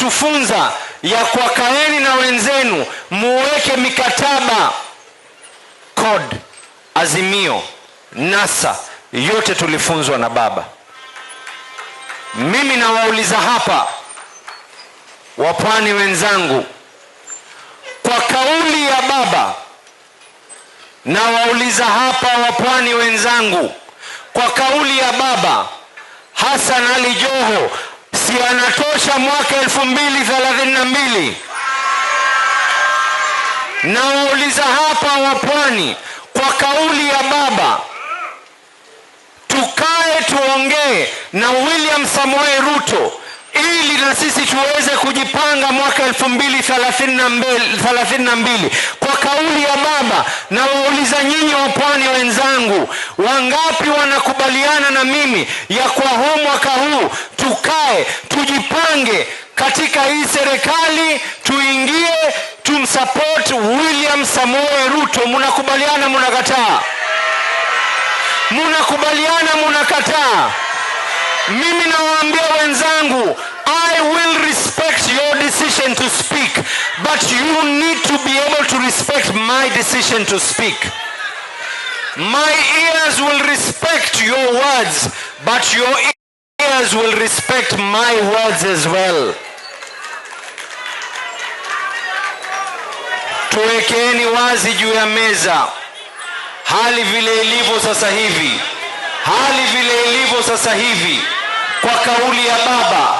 ametufunza ya kwa kaeni na wenzenu muweke mikataba, code, azimio, NASA, yote tulifunzwa na baba. Mimi nawauliza hapa wapwani wenzangu, kwa kauli ya baba, nawauliza hapa wapwani wenzangu, kwa kauli ya baba, Hassan Ali Joho si anatosha mwaka 2032? Nawauliza hapa wapwani, kwa kauli ya baba, tukae tuongee na William Samoei Ruto ili na sisi tuweze kujipanga mwaka 2032. Kwa kauli ya baba, na wauliza nyinyi wapwani wenzangu, wangapi wanakubaliana na mimi ya kwa huu mwaka huu tukae tujipange katika hii serikali, tuingie tumsupport William Samoei Ruto? Mnakubaliana, mnakataa? Mnakubaliana, mnakataa? Mimi nawaambia wenzangu, I will respect your decision to speak, but you need to be able to respect my decision to speak. My ears will respect your words, but your ears will respect my words as well. Tuwekeni wazi juu ya meza hali vile ilivyo sasa hivi. Hali vile ilivyo sasa hivi kwa kauli ya baba.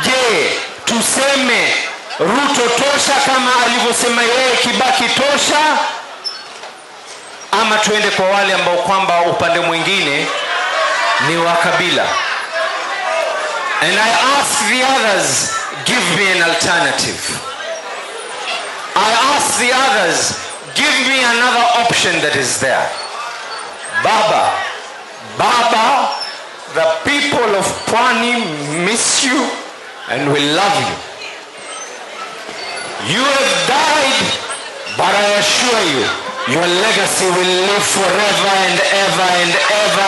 Je, tuseme Ruto tosha kama alivyosema yeye Kibaki tosha, ama tuende kwa wale ambao kwamba upande mwingine ni wa kabila? And I ask the others, give me an alternative. I ask the others, give me another option that is there. Baba, the people of Pwani miss you and will love you. You have died, but I assure you, your legacy will live forever and ever and ever